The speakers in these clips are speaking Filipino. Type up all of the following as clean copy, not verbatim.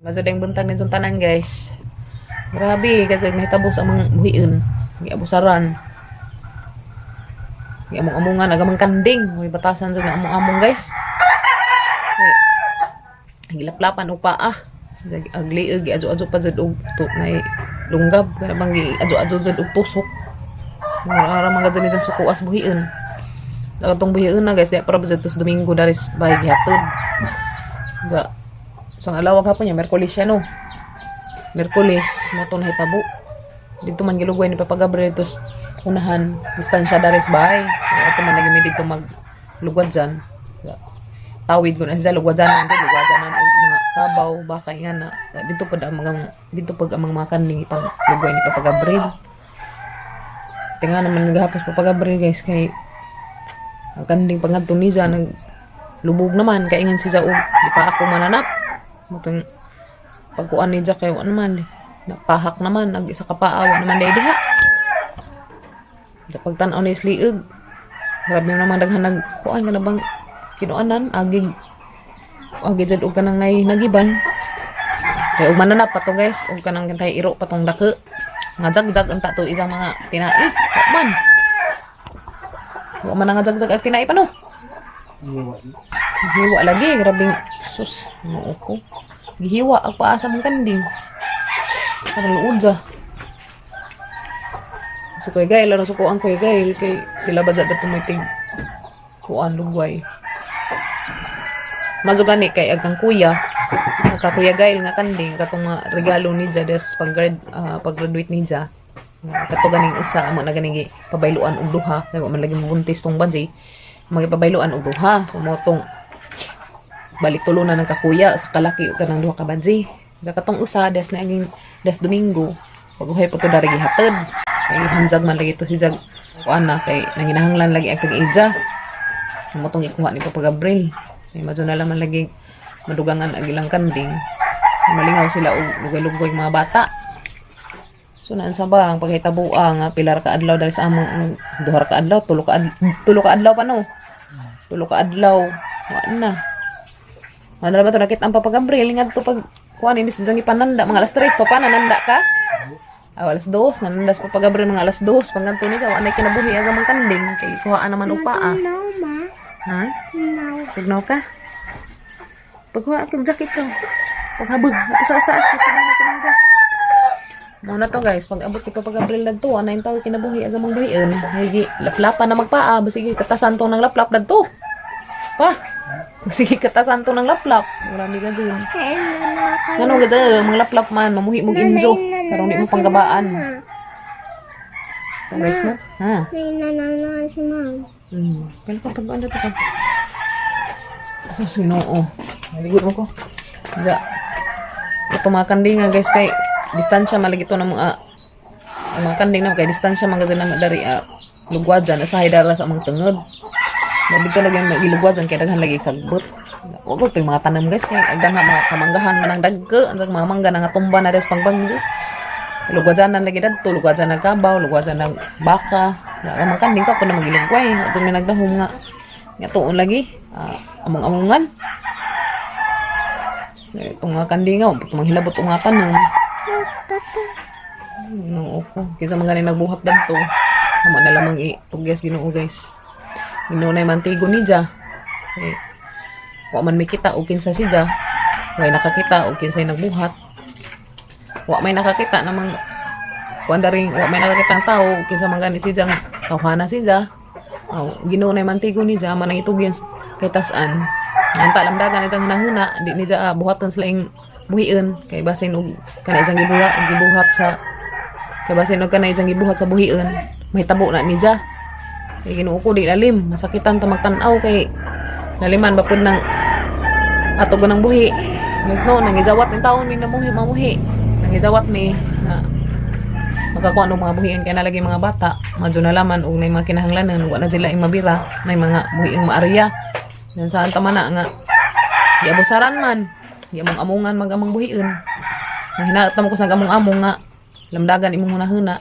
Mazadeng buntag din tanan guys. Grabe kasi nahitabo sa mga buhiin. Giabusaran. Giamong-amongan agamang kanding. May batasan sa among-among guys. Gilaplapan upa agliig adyo-adyo pa jud og may lunggab kana bang adyo-adyo jud og tusok. Ara mga ganito sa sukuas buhiin. Katong buhiin na guys, ya para sa Domingo daris bahay gihatod. Ga sang alawag hapon niya Merkulis siya no. Merkulis mo to nahitabo. Dito man gilugway ni Papa Gabriel tos unahan distansya daris bahay. Ato man nagimi dito maglugwad dyan. Tawid ko na sa lugwadzanan dito, lugwadzanan og mga sabaw baka nga na dito pud ang mga kanding ipang lugway ni Papa Gabriel. Tinga naman nagahapos Papa Gabriel guys kay ang kanding pangadto ni sa nag lubog naman kay ingan siya og di pa ako mananap. Mutong pagkuan ni Jack kay naman napahak naman ag isa ka paawa naman day diha. Pagtan-aw ni Sliig. Grabe naman daghan nagkuan ka na bang kinuanan agig jud og kanang nagiban. Kay og mananap pa to guys, og kanang kantay iro patong dake. Nga jagjag unta to isang mga tinai. Man. Wa man nga jagjag ang tinai pa no. Hiwa lagi, grabing sus, ano ko. Gihiwa ang paasa mong kanding. Parang luudza. So koy gail, laro suko ang koy gail, kay kilabad sa tumitig kuan lugway. Mazugani kay agkang kuya, kuya gail nga kanding, katong regalo ni Jades pag-graduate ni Ja. Kato ganing isa, amo na ganing pabayluan og duha, kay wa man lagi mabuntis tong banji. Magipabayloan og duha, kumotong balik tulunan ng kakuya sa kalaki o kanang duha ka banji. Katong usa des na aging des Domingo pag-uhay po to dari gihatod kay hanjag man lagi to si Jag kuan na kay nanginahanglan lagi ang tag-ija kumotong ikuha ni Papa Gabriel kay madyo na lang man lagi madugangan ang ilang kanding malingaw sila og lugay-lugay mga bata. So naan sa bang pagkitabuang nga pilar ka adlaw dahil sa among duha ka adlaw tulo ka adlaw pa no. Tulo ka adlaw wa na. Ano ba to nakit ang Papa Gabriel ngadto pag kuan imbis jang ipananda mga alas 3 to pa nananda ka. Alas 2 nananda sa Papa Gabriel mga alas 2 pangganto ni ka anay kinabuhi aga mang kanding kay kuhaan naman upa Ha? Tugnaw ka? Pagkuha kang jacket ko. Paghabog ako sa taas kita na kinangga. Muna to guys, pag abot kay Papa Gabriel dadto anay taw kinabuhi aga mang buhian. Higi laplapan na magpaa basig katasan to ng laplap dadto. Pa. Sige katasan to ng laplap. Marami ka din. Ganun ka dyan, mga laplap man, mamuhi mong injo. Karong di mo panggabaan. Ito guys na. Ha? Nanananan si ma'am. Kaya pa pag-ano dito ka. Asa sinoo. Naligot mo ko. Diya. Ito mga kanding nga guys kay distansya malagi ito ng mga kanding na kay distansya mga ganun na dari lugwad dyan. Asahay dara sa mga tungod. Dito lagi ang ilugwasan kaya daghan lagi sagbot. Wag ko yung mga tanom guys kaya agdan na mga kamanggahan manang dagke ang mga mangga nga tumba na des pangbanggo. Lugwasan lagi dadto, lugwasan kabaw, lugwasan ng baka. Ang kanding ka ko na magilugway. Ito may nagdahom nga. Nga tuon lagi. Among-amongan. Itong mga kanding nga, ito mga hilabot nga kanon. No, ko. Kisa mga ganing nagbuhat dadto. Ama na lamang itugyas Ginoo guys. Inunay mantigo ni Ja. Okay. Wa man may kita o kinsa si Ja. Wa nakakita o kinsay nagbuhat. Wa may nakakita namang kuandaring wa may nakakita ang tao kinsa man ganit si Ja tawhana si Ja. Ginunay mantigo ni Ja manang itugyan kay tas-an. Anta lamdagan isang hinahuna di ni Ja buhaton sila ing buhiin kay basin og kana isang gibuhat sa kay basin og kana isang gibuhat sa buhiin. May tabo na ni Ja. Kay Ginoo ko di lalim, masakitan ta magtan-aw kay laliman ba pud nang atog ng buhi. Nes no nangizawat ng taon mi mamuhi. Nangizawat mi na makakuha ng mga buhian kay nalagi mga bata. Madyo na laman og nay mga kinahanglanon wa na sila ing mabira, nay mga buhiing maarya. Yan saan ta man nga giabusaran man, giamong-amongan magamang buhiin. Hinata mo ko sa gamong-among nga lamdagan imong hunahuna.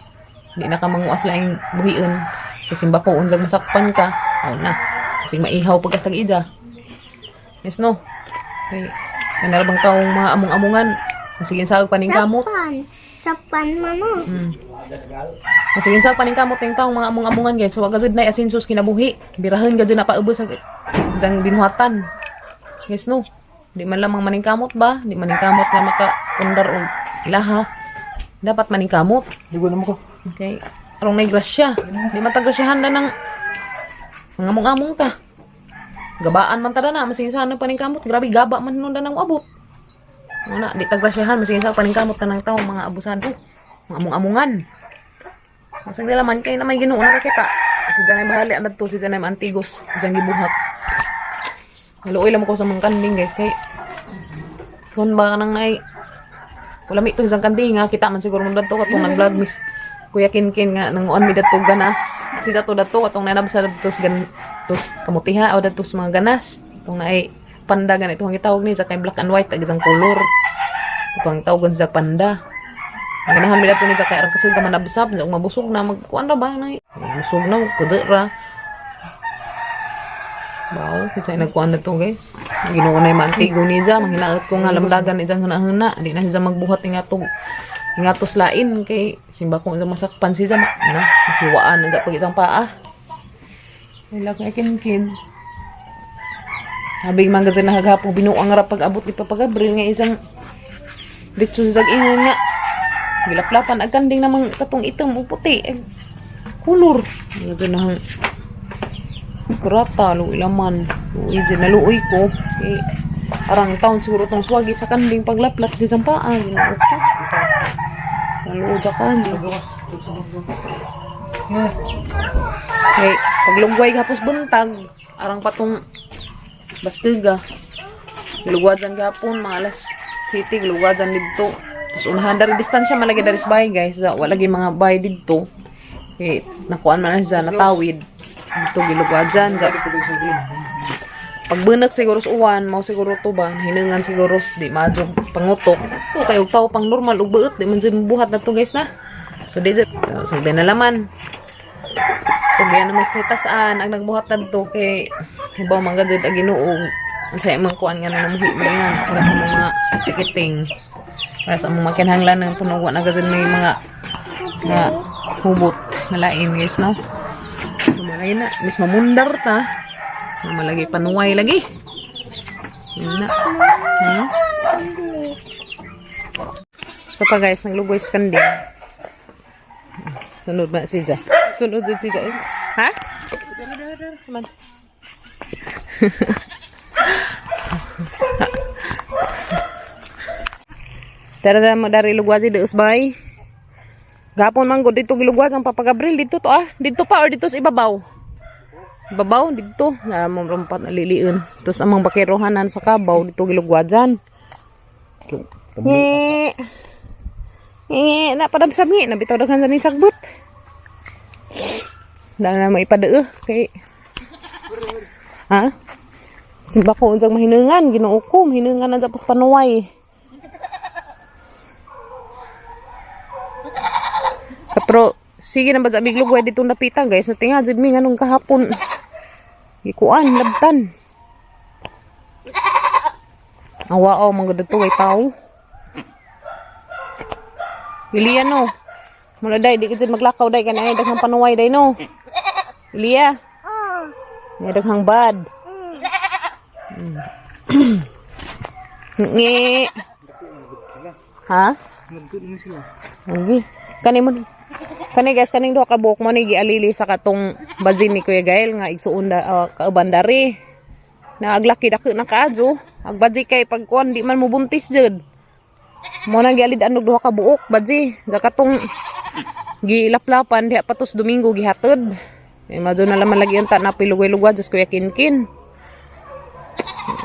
Di na ka manguas laing buhiin. Kasi bako unjag masakpan ka. Na. Kasi maihaw pagkastag ija. Yes no. Okay. Kanarabang taong mga among-amungan. Sige sa paning kamot. Sapan mano. Sige sa paning kamot ting taong mga among-amungan guys. So agad na asin sus kinabuhi. Birahan gad na paubos ang jang binuhatan. Guys no. Di man lamang maning kamot ba? Di maning kamot nga maka-undar og ilaha. Dapat maning kamot. Di ko naman ko. Okay. Arong may grasya. Di man ta grasyahan na ng mga among-among ta. Gabaan man tada na masing sana paning kamot. Grabe gaba man nun nang abot. Wala, di ta grasyahan masing sa paning kamot kanang tawo mga abusado. Mga among-amungan. Masang dilaman kay na may Ginoo nakakita. Si Janay bahali adto si Janay Antigos, siyang gibuhat. Haluoy lang ko sa mga kanding guys kay kun ba nang ay wala mi to isang kanding nga kita man siguro mo dadto katong nag-vlog miss Kuya Kinkin nga nanguan mi dadto ganas. Si dato katong nanab sa datos tos kamutiha o datos mga ganas. Itong na ay panda ganito ang gitawag ni sa kay black and white ag isang color. Ito ang tawagon sa panda. Ang ganahan mi dato ni sa kay arang kasi ka manabsab ug mabusog na magkuan ra ba na busog na kudo ra. Wow, kasi nagkuan na to guys. Ginoo na yung mantigo ni Za. Manghinaot ko nga lamdagan ni Za huna-huna. Di na siya magbuhat nga tos lain. Kay simba ko nga masakpan si Za. Nakiwaan na pag isang paa. Wala ko Kinkin. Habig man gazin na haghapo. Binuang nga pag-abot ni Papagabril nga isang ditso sa ingon nga. Gilaplapan. Agkanding namang katong item o puti. Kulor. Gazin na kurata, luwi laman. Luwi dyan, naluoy ko. Eh, arang taon siguro itong swagit sa kanding paglaplap si Sampaan. Ginoo ko. Naluoy sa kanding. Okay, paglugway hapos buntag, arang patong bastiga. Gilugwadyan gapon, mga alas city, gilugwadyan dito. Tapos unahan dari distansya, malagi dari sa bahay guys. Wala lagi mga bahay dito. Okay, nakuan man na siya, natawid. Ito gilugwadyan. Pagbunag siguro sa uwan, mau siguro to ba, hinungan siguro di madyo pangutok. Ito kayo tao pang normal, ug beut di man dyan buhat na to guys na. So di dyan, sagday na laman. Ito gaya naman sa tasaan, ang nagbuhat na to kay hibaw mga gadid ang Ginoo. Masaya mga kuan nga na namuhi-mulingan para sa mga chikiting. Para sa mga makinhanglan ng punuwa na gadid may mga na hubot na lain guys no. Malagi na, mismo mundar ta. Malagi panuway lagi. Yun na. So pa guys, naglugoy sa kanding. Sunod ba si Ja? Sunod si Ja. Ha? Man. Tara mo dari lugwazi de usbay. Gapon man gud dito gilugwaz ang Papagabril dito to dito pa or dito sa ibabaw. Ibabaw dito na rompat na liliun. Tapos amang bakerohanan sa kabaw dito gilugwazan. Na padabsab ni nabitaw daghan sa ni sagbot. Dala na maipadeu kay ha? Simba ko unsang mahinungan Ginoo ko mahinungan na tapos panuway. Pero sige na ba sa biglugway dito napita guys. Natinga jud mi nganong kahapon. Ikuan labtan. Awao man gud to way tao. Ilia no. Mula day di ka maglakaw day kanay daghang panuway day no. Ilia. May daghang bad. Ngi. Ha? Okay. Kani guys, kaning duha ka buhok mo ni gialili sa katong bazin ni Kuya Gael nga igsuon kaubandari. Na aglaki dako na kaadyo, agbaji kay pagkuan di man mo buntis jud. Mo nang gialid anog duha ka buhok baji, sa katong gilaplapan diha patos Domingo gihatod. Eh madyo na laman lagi unta na pilugay-lugwad sa Kuya Kinkin.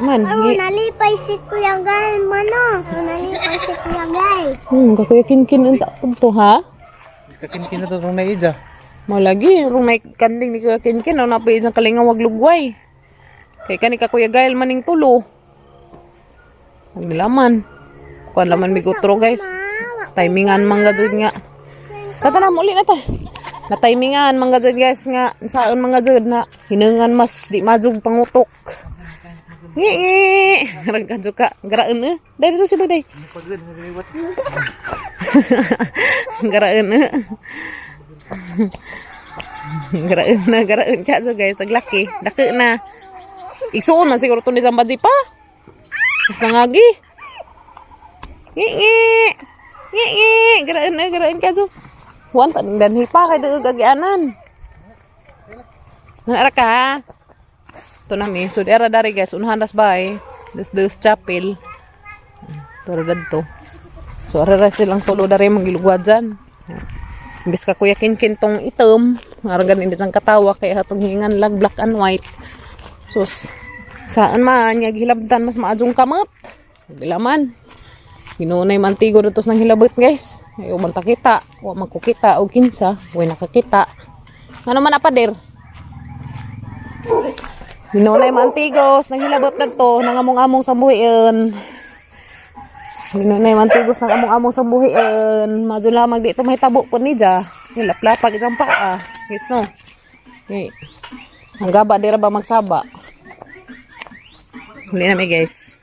Man, Nalipay si Kuya Gael mano. Nalipay si Kuya Gael. Kuya Kinkin unta pud ha? Kakinkin na to itong naidya. Mo lagi, rung may kanding ni Kuya Kinkin, na napay isang kalinga wag lugway. Kay kani ka Kuya Gael maning tulo. Ang nilaman. Kuan laman migutro guys. Timingan mga jud nga. Tata na muli na ta. Na timingan mga jud guys nga saon mga jud na hinungan mas di majug pangutok. Ngi. Ragka juga geraeun Day dito si Day. Pagod na liwat. Geraeun Geraeun ka so guys, aglaki. Dake na. Igsuon man siguro to ni Zambadji pa. Mas nangagi. Ngi. Geraeun ka so. Huwag taning danhi pa kay doon gagianan. Nara ka. Ito nami. So, era dari guys. Unahan das bay. Des chapel. Pero dadto. So, arara silang tulo dari manggilugwad dyan. Imbis ka kuya kinkin tong item. Aragan hindi sang katawa. Kaya hatong hingan lag black and white. Sus. Saan man. Nga gihilabdan mas maadjong kamot. Bila man. Ginunay mantigo dito ng hilabot guys. Ayaw man takita. Huwag magkukita o kinsa. Huwag nakakita. Ano man apader? Ginunay mantigos. Nang hilabot na to. Nangamong-among sa buhiin. Ginunay mantigos. Nangamong-among sa buhiin. Madyo lamang dito may tabo po ni Dja. Hilaplapag isang paa. Yes no. Okay. Ang gaba dira ba magsaba? Huli na mi guys.